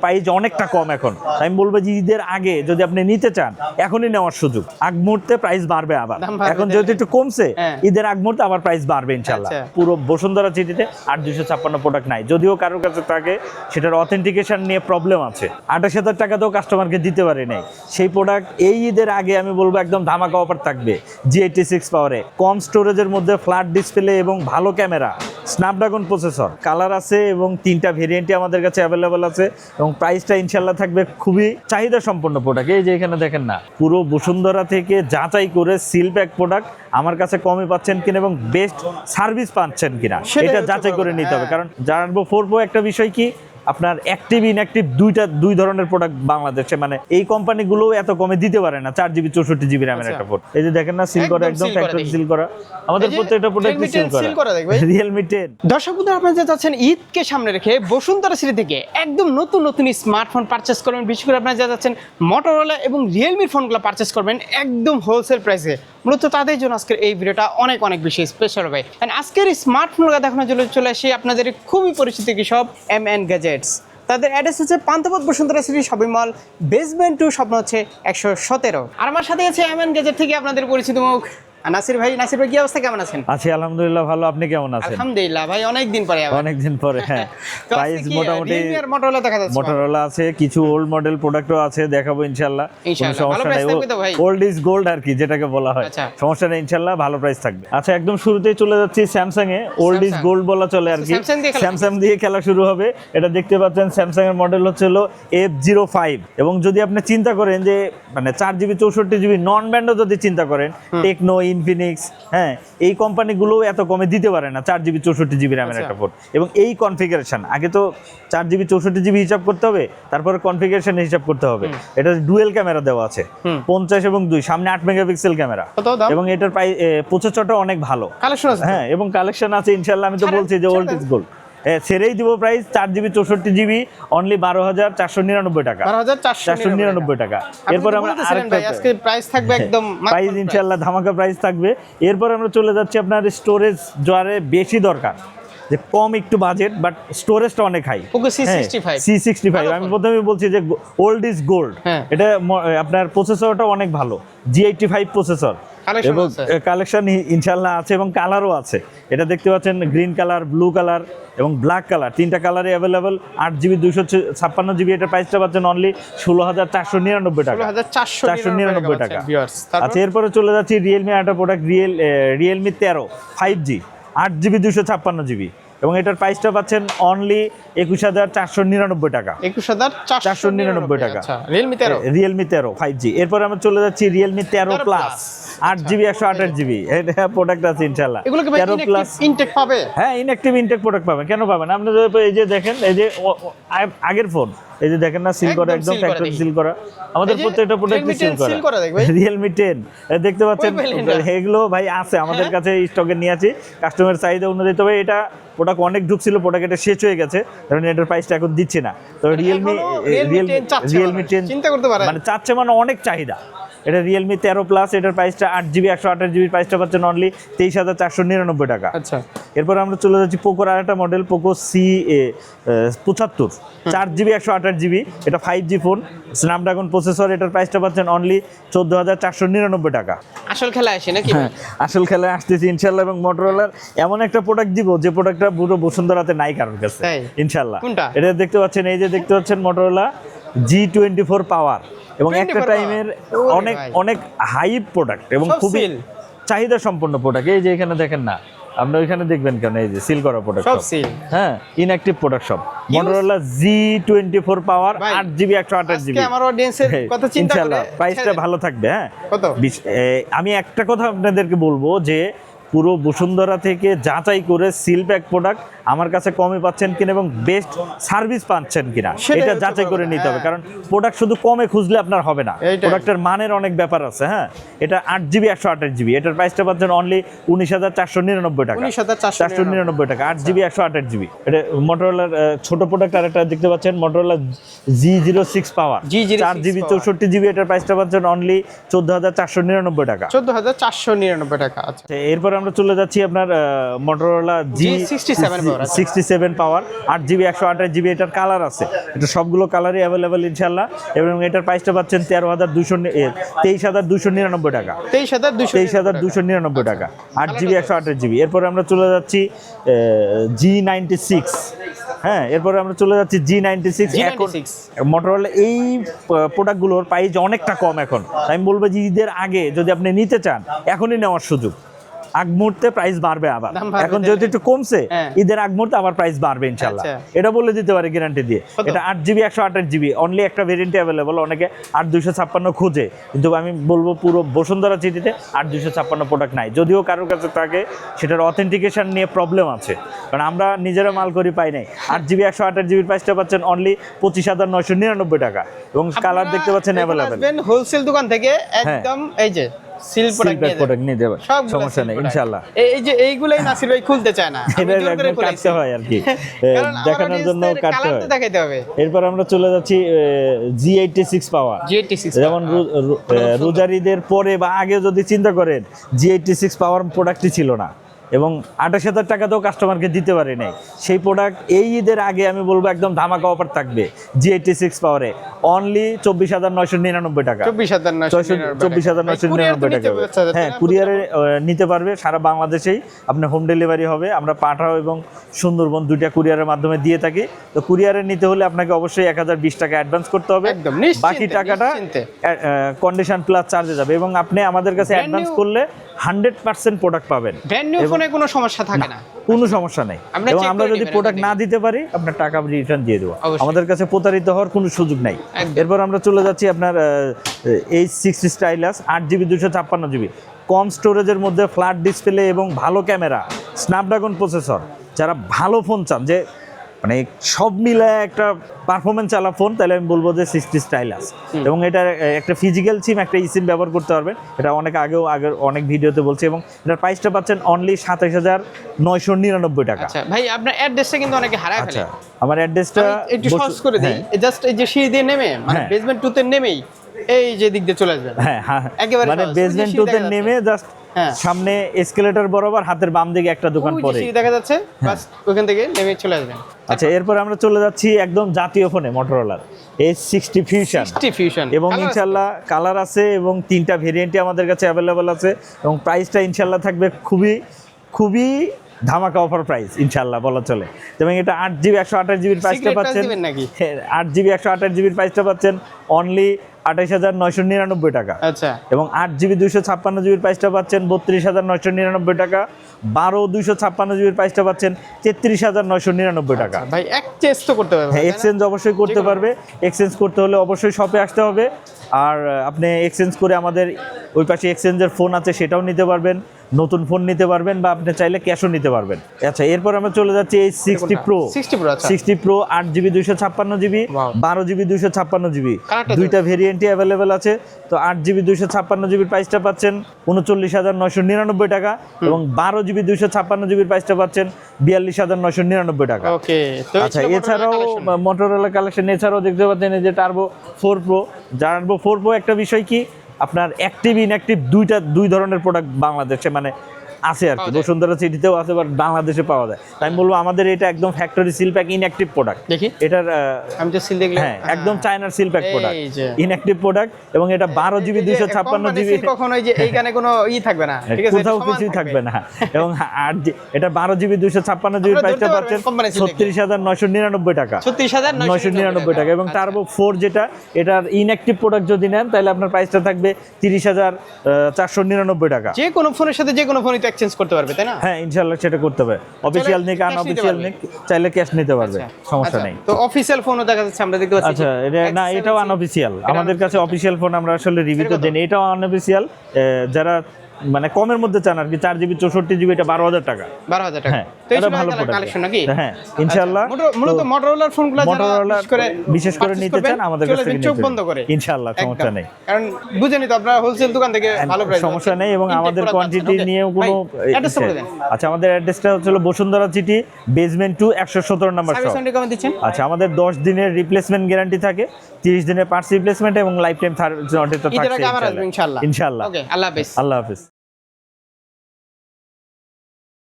Price অনেকটা কম এখন। আমি বলবো যে ঈদের আগে যদি আপনি নিতে চান এখনই নেওয়ার সুযোগ। আগ মুহূর্তে প্রাইস বাড়বে আবার, এখন যেহেতু একটু কমছে ঈদের আগ মুহূর্তে আবার প্রাইস বাড়বে ইনশাল্লাহ। পুরো বসুন্ধরা সিটিতে 8256 প্রোডাক্ট নাই, যদিও কারোর কাছে থাকে সেটার অথেন্টিকেশন নিয়ে প্রবলেম আছে। 28,000 টাকা তো কাস্টমারকে দিতে পারে নাই সেই প্রোডাক্ট এই ঈদের আগে আমি বলবো একদম ধামাকা অফার থাকবে। G86 পাওয়ারে কম স্টোরেজের মধ্যে ফ্ল্যাট ডিসপ্লে এবং ভালো ক্যামেরা, স্ন্যাপড্রাগন প্রসেসর, কালার আছে এবং 3টা ভেরিয়েন্টই আমাদের কাছে অ্যাভেলেবল আছে এবং প্রাইসটা ইনশাল্লাহ থাকবে খুবই চাহিদা সম্পন্ন প্রোডাক্ট। এই যে এখানে দেখেন না, পুরো বসুন্ধরা থেকে যাচাই করে সিল প্যাক প্রোডাক্ট আমার কাছে কমে পাচ্ছেন কিনা এবং বেস্ট সার্ভিস পাচ্ছেন কিনা এটা যাচাই করে নিতে হবে। কারণ জানাবো 4 Pro একটা বিষয় কি, আপনার অ্যাক্টিভ ইনঅ্যাক্টিভ দুই ধরনের প্রোডাক্ট বাংলাদেশে, মানে এই কোম্পানিগুলো এত কমে দিতে পারে না 4GB 64GB র্যামের একটা ফোন। এই যে দেখেন না, সিল করা, একদম ফ্যাক্টরি সিল করা, আমাদের প্রত্যেকটা প্রোডাক্ট সিল করা। Realme 10। দর্শক বন্ধুরা, আপনারা যারা চাচ্ছেন ঈদকে সামনে রেখে বসুন্ধরা সিটি থেকে একদম নতুন নতুন স্মার্টফোন পারচেজ করবেন, বিশেষ করে আপনারা যারা চাচ্ছেন Motorola এবং Realme ফোনগুলো পারচেজ করবেন একদম হোলসেল প্রাইসে, মূলত তাদের জন্য আজকের এই ভিডিওটা অনেক অনেক বেশি স্পেশাল হবে। এন্ড আজকের স্মার্টফোনগুলো দেখানোর জন্য চলে আসি আপনাদের খুবই পরিচিত কি সব MN গ্যাজেটস। তাদের অ্যাড্রেস হচ্ছে Panthapath Bashundhara city shopping mall, basement 2, স্বপ্ন হচ্ছে 117। আর আমার সাথে আছে MN গ্যাজেট থেকে আপনাদের পরিচিত মুখ নাসির ভাই। নাসির ভাই, কি অবস্থা, কেমন আছেন? আছি আলহামদুলিল্লাহ ভালো, আপনি কেমন আছেন? আলহামদুলিল্লাহ ভাই, অনেকদিন পরে হ্যাঁ। প্রাইস মোটামুটি Motorola দেখা যাচ্ছে, Motorola আছে, কিছু ওল্ড মডেল প্রোডাক্টও আছে, দেখাবো ইনশাআল্লাহ। কোনো সমস্যা নাই, ওল্ড ইজ গোল্ড আর কি যেটাকে বলা হয়, সমস্যা নেই ইনশাআল্লাহ, ভালো প্রাইস থাকবে। আচ্ছা, একদম শুরুতেই চলে যাচ্ছি Samsung A, old is gold বলা চলে আর কি, স্যামসাং দিয়ে খেলা শুরু হবে। এটা দেখতে পাচ্ছেন স্যামসাং এর মডেল হচ্ছে হলো F05 এবং যদি আপনি চিন্তা করেন যে মানে 4GB 64GB নন ব্র্যান্ডও যদি চিন্তা করেন, টেকনো, ইনফিনিক্স, হ্যাঁ এই কোম্পানিগুলো এত কমে দিতে পারে না 4GB 64GB র্যামের একটা ফোন। এবং এই কনফিগারেশন, আগে তো 4GB 64GB হিসাব করতে হবে, তারপরে কনফিগারেশন হিসাব করতে হবে। এটা ডুয়েল ক্যামেরা দেওয়া আছে, 50 এবং 2, সামনে 8 মেগাপিক্সেল ক্যামেরা এবং এটার প্রসেসরটা অনেক ভালো, হ্যাঁ এবং কালেকশন আছে ইনশাআল্লাহ। আমি তো বলছি যে ওল্ড ইজ গোল্ড। ছেড়েই দিব প্রাইস 4GB 64GB অনলি 12,499 টাকা, 12,499 টাকা। এরপর আমরা আজকে প্রাইস থাকবে একদম প্রাইস ইনশাআল্লাহ ধামাকা প্রাইস থাকবে। এরপর আমরা চলে যাচ্ছি আপনার স্টোরেজ যারে বেশি দরকার, যে কম একটু বাজেট বাট স্টোরেজটা অনেক হাই, C65। আমি প্রথমে বলছি যে ওল্ড ইজ গোল্ড। এটা আপনার প্রসেসরটা অনেক ভালো, G85 প্রসেসর এবং কালেকশন ইনশাআল্লাহ আছে এবং কালারও আছে। এটা দেখতে পাচ্ছেন গ্রিন কালার, ব্লু কালার এবং ব্ল্যাক কালার, 3টা কালারে অ্যাভেলেবল। 8GB 256GB এটার প্রাইসটা পাচ্ছেন অনলি 16,499 টাকা, 499 টাকা। আচ্ছা, এরপরে চলে যাচ্ছি রিয়েলমি একটা product, Realme 13 5G 8GB 256GB এবং এটার প্রাইসটা পাচ্ছেন অনলি 21,499 টাকা, 21,499 টাকা। Realme 13 5G। এরপর আমরা চলে যাচ্ছি রিয়েলমি 13 প্লাস 8GB 128GB এটা প্রোডাক্ট আছে ইনশাআল্লাহ। 13 প্লাস ইনটেক পাবে, হ্যাঁ ইনঅ্যাক্টিভ ইনটেক প্রোডাক্ট পাবেন, কেন পাবেন? আপনি এই যে দেখেন, এই যে আগের ফোন, এই যে দেখেন না, সিল করা, একদম ফ্যাক্টরি সিল করা, আমাদের প্রত্যেকটা প্রোডাক্ট সিল করা। রিয়েলমি 10 দেখতে পাচ্ছেন, এগুলো ভাই আছে আমাদের কাছে স্টকে নিয়ে আছি কাস্টমার চাহিদা অনুযায়ী। তবে এটা প্রোডাক্ট অনেক ঢুকছিল, প্রোডাক্ট এটা শেষ হয়ে গেছে, কারণ এটার প্রাইসটা এখন দিচ্ছি না। তো রিয়েলমি 10 চিন্তা করতে পারেন, মানে চাচ্ছে মানে অনেক চাহিদা। এটা রিয়েলমি 13 প্লাস, এটার প্রাইসটা 8GB 128GB প্রাইসটা পাচ্ছেন অনলি 23,499 টাকা। আচ্ছা, এরপর আমরা চলে যাচ্ছি পোকোর আরেকটা model, Poco C75 4GB 128GB, এটা 5G ফোন, স্ন্যাপড্রাগন প্রসেসর, এটার প্রাইসটা পাচ্ছেন অনলি 14,499 টাকা। আসল খেলা আসে নাকি? হ্যাঁ, আসল খেলায় আসতেছি ইনশাআল্লাহ। এবং মোটরোলার এমন একটা প্রোডাক্ট দিব যে প্রোডাক্টটা পুরো বসুন্ধরাতে নাই কারোর কাছে ইনশাআল্লাহ। এটা দেখতে পাচ্ছেন, এই যে দেখতে পাচ্ছেন মোটরোলা G24 পাওয়ার এবং একটা টাইমের অনেক অনেক হাই প্রোডাক্ট এবং খুবই চাহিদা সম্পন্ন প্রোডাক্ট। এই যে এখানে দেখেন না, আপনি ওইখানে দেখবেন কেন, এই যে সিল করা প্রোডাক্ট সব সিল, হ্যাঁ ইনঅ্যাক্টিভ প্রোডাক্ট সব। Motorola G24 পাওয়ার 8GB 128GB। আমার অডিয়েন্সের কথা চিন্তা করে প্রাইসটা ভালো থাকবে। হ্যাঁ, কত? আমি একটা কথা আপনাদেরকে বলবো যে পুরো বসুন্ধরা থেকে যাচাই করে সিল প্যাক প্রোডাক্ট আমার কাছে কমে পাচ্ছেন কিনা এবং বেস্ট সার্ভিস পাচ্ছেন কিনা এটা যাচাই করে নিতে হবে। কারণ প্রোডাক্ট শুধু কমে খুঁজলে আপনার হবে না, প্রোডাক্টের মানের অনেক ব্যাপার আছে। হ্যাঁ, এটা 8GB 128GB, এটার প্রাইসটা পাচ্ছেন অনলি 19,499 টাকা, 499 টাকা, 8GB 128GB। এটা মোটরোলার ছোট প্রোডাক্ট। আর একটা দেখতে পাচ্ছেন Motorola G06 পাওয়ার 4GB 64GB, এটার প্রাইসটা পাচ্ছেন অনলি 14,499 টাকা, 14,499 টাকা। আচ্ছা, এরপর আমরা চলে যাচ্ছি আপনার মোটরোলা G67 পাওয়ার 8GB 128GB, এটার কালার আছে, এটা সবগুলো কালারই অ্যাভেলেবেল ইনশাল্লাহ। এবং এটার প্রাইসটা পাচ্ছেন 23,299 টাকা। 23,299 টাকা 8GB 128GB। এরপরে আমরা চলে যাচ্ছি G96। হ্যাঁ, এরপরে আমরা চলে যাচ্ছি G96। এখন মোটরোলা এই প্রোডাক্টগুলোর প্রাইস অনেকটা কম এখন। আমি বলবো যে ঈদের আগে যদি আপনি নিতে চান এখনই নেওয়ার সুযোগ। আগ মুহূর্তে প্রাইস বাড়বে আবার, এখন যেহেতু একটু কমছে ঈদের আগ মুহূর্তে আবার প্রাইস বাড়বে ইনশাল্লাহ, এটা বলে দিতে পারে গ্যারান্টি দিয়ে। এটা 8GB 128GB অনলি একটা ভেরিয়েন্টে অ্যাভেলেবল। অনেকে 8256 খোঁজে, কিন্তু আমি বলবো পুরো বসুন্ধরা সিটিতে 8256 প্রোডাক্ট নাই। যদিও কারোর কাছে থাকে, সেটার অথেন্টিকেশন নিয়ে প্রবলেম আছে, কারণ আমরা নিজেরা মাল করি পাই নাই। 8GB 128GB প্রাইসটা পাচ্ছেন অনলি 25,999 টাকা, এবং কালার দেখতে পাচ্ছেন অ্যাভেলেবেল। হোলসেল দোকান থেকে একদম এই যে সিল প্রোডাক্ট নিয়ে দেব, সমস্যা নেই ইনশাআল্লাহ। এই যে এইগুলাই নাসির ভাই খুলতে চায় না, এটা একদম কাটতে হয় আর কি, দেখানোর জন্য কাটতে হয়, দেখাইতে হবে। এরপর আমরা চলে যাচ্ছি G86 পাওয়ার। যেমন রোজারিদের পরে বা আগে যদি চিন্তা করেন, G86 পাওয়ার প্রোডাক্টই ছিল না, এবং 28,000 টাকাতেও কাস্টমারকে দিতে পারি নাই। সেই প্রোডাক্ট এই ঈদের আগে আমি বলবো একদম ধামাকা অফার থাকবে G86 পাওয়ারে অনলি 24,999 টাকা। 24,999 টাকা। হ্যাঁ, কুরিয়ারে নিতে পারবে সারা বাংলাদেশেই, আপনার হোম ডেলিভারি হবে। আমরা পাঠাও এবং সুন্দরবন দুইটা কুরিয়ারের মাধ্যমে দিয়ে থাকি। তো কুরিয়ারে নিতে হলে আপনাকে অবশ্যই 1020 টাকা অ্যাডভান্স করতে হবে, বাকি টাকাটা কন্ডিশন প্লাস চার্জে যাবে। এবং আপনি আমাদের কাছে অ্যাডভান্স করলে 100% প্রোডাক্ট পাবেন, কোনো সমস্যা থাকে না, কোনো সমস্যা নাই। এবং আমরা যদি প্রোডাক্ট না দিতে পারি আপনার টাকা রিটার্ন দিয়ে দেবো, আমাদের কাছে প্রতারিত হওয়ার কোনো সুযোগ নাই। এরপর আমরা চলে যাচ্ছি আপনার H60 স্টাইলাস 8GB 256GB, কম স্টোরেজের মধ্যে ফ্ল্যাট ডিসপ্লে এবং ভালো ক্যামেরা, স্ন্যাপড্রাগন প্রসেসর। যারা ভালো ফোন চান, যে মানে সব মিলে একটা পারফরমেন্স চালা ফোন, তাহলে আমি বলবো যে 60 স্টাইলাস। এবং এটা একটা ফিজিক্যাল সিম, একটা সিম ব্যবহার করতে পারবেন, এটা অনেক আগের অনেক ভিডিওতে বলছি। এবং এটার প্রাইসটা পাচ্ছেন অনলি 27,999 টাকা। আচ্ছা ভাই, আপনার অ্যাড্রেসটা কিন্তু অনেকে হারায় ফেলে। আমার অ্যাড্রেসটা একটু সহজ করে দেই, জাস্ট এই যে সিঁড়ি দিয়ে নেমে, মানে বেসমেন্ট 2 তে নেমেই এই যে দিক দিয়ে চলে আসবেন। হ্যাঁ, মানে বেসমেন্ট 2 তে নেমে জাস্ট সামনে এসকেলেটর বরাবর হাতের বাম দিকে একটা দোকান পড়ে দেখা যাচ্ছে, বাস ওখান থেকে নেমে চলে আসবেন। আচ্ছা, এরপর আমরা চলে যাচ্ছি একদম জাতীয় ফোনে, মোটরোলার H60 ফিউশন। এবং ইনশাআল্লাহ কালার আছে এবং 3টা ভেরিয়েন্টই আমাদের কাছে অ্যাভেলেবল আছে, এবং প্রাইসটা ইনশাআল্লাহ থাকবে খুবই ধামাকা অফার প্রাইস ইনশাআল্লাহ বলা চলে। এবং এটা 8GB 128GB প্রাইসটা পাচ্ছেন, 8GB 128GB প্রাইসটা পাচ্ছেন অনলি 28,999 টাকা। আচ্ছা, এবং 8GB 256GB প্রাইসটা পাচ্ছেন 32,999 টাকা। 12 256GB প্রাইসটা পাচ্ছেন 33,999 টাকা। ভাই এক্সচেঞ্জ তো করতে পারবে? হ্যাঁ, এক্সচেঞ্জ অবশ্যই করতে পারবে। এক্সচেঞ্জ করতে হলে অবশ্যই শপে আসতে হবে, আর আপনি এক্সচেঞ্জ করে আমাদের ওই পাশে এক্সচেঞ্জের ফোন আছে, সেটাও নিতে পারবেন, নতুন ফোন নিতে পারবেন, বা আপনি চাইলে ক্যাশও নিতে পারবেন। আচ্ছা, এরপর আমরা চলে যাচ্ছি এই 60 Pro 8GB 256GB, 12GB 256GB, দুইটা ভেরিয়েন্টই অ্যাভেলেবেল আছে। তো 8GB 256GB প্রাইসটা পাচ্ছেন 39,999 টাকা, এবং 12GB 256GB প্রাইসটা পাচ্ছেন 42,999 টাকা। আচ্ছা, এছাড়াও মোটরোলা কালেকশন এছাড়াও দেখতে পাচ্ছেন যে টার্বো 4 Pro একটা বিষয় কি, আপনার অ্যাক্টিভ ইনঅ্যাক্টিভ দুই ধরনের প্রোডাক্ট বাংলাদেশে মানে আছে আর কি, বসুন্ধরা সিটিতেও আছে, বাট বাংলাদেশে পাওয়া যায়। আমি বলবো আমাদের এটা একদম factory seal pack inactive product. দেখি এটার আমি তো সিল দেখলাম, হ্যাঁ একদম চায়নার seal pack product, inactive product. এবং এটা 12GB 256GB, কখনো এই যে এইখানে কোনো থাকবে না, ঠিক আছে, কোথাও কিছুই থাকবে না। এবং এটা 12GB 256GB প্রাইসটা পাচ্ছেন 36,999 টাকা। 36,999 টাকা। এবং টার্বো 4 যেটা, এটার ইনঅ্যাক্টিভ প্রোডাক্ট যদি নেন তাহলে আপনার প্রাইসটা থাকবে 30,499 টাকা। যে কোনো ফোনের সাথে যে কোনো ফোন এক্সচেঞ্জ করতে পারবে, তাই না? হ্যাঁ, ইনশাআল্লাহ সেটা করতে হবে। অফিশিয়াল নিক আনঅফিশিয়াল নিক চাইলে ক্যাশ নিতে পারবে, সমস্যা নেই। তো অফিশিয়াল ফোনও দেখা যাচ্ছে আমরা দেখতে পাচ্ছি। আচ্ছা, এটাও আনঅফিশিয়াল। আমাদের কাছে অফিশিয়াল ফোন আমরা আসলে রিভিউতে দেন, এটাও আনঅফিশিয়াল। যারা মানে কমের মধ্যে চান আর কি, 4GB 64GB, এটা 12,000 টাকা। 12,000 টাকা। হ্যাঁ, এটা ভালো কালেকশন নাকি? হ্যাঁ, ইনশাআল্লাহ। মূলত মোটরোলার ফোনগুলো বিশেষ করে নিতে চান আমাদের কাছ থেকে চোখ বন্ধ করে, ইনশাআল্লাহ সমস্যা নেই। কারণ বুঝেনই তো আপনারা হোলসেল দোকান থেকে ভালো প্রাইস, সমস্যা নেই। এবং আমাদের কোয়ান্টিটি নিয়েও কোনো আচ্ছা, আমাদের অ্যাড্রেসটা হচ্ছে বসুন্ধরা সিটি বেসমেন্ট 2 117 নম্বর শপ। আচ্ছা, আমাদের 10 দিনের রিপ্লেসমেন্ট গ্যারান্টি থাকে, 30 দিনের পার্টস রিপ্লেসমেন্ট, এবং লাইফ টাইম থাকছে ইনশাআল্লাহ। ওকে, আল্লাহ হাফেজ। আল্লাহ হাফেজ।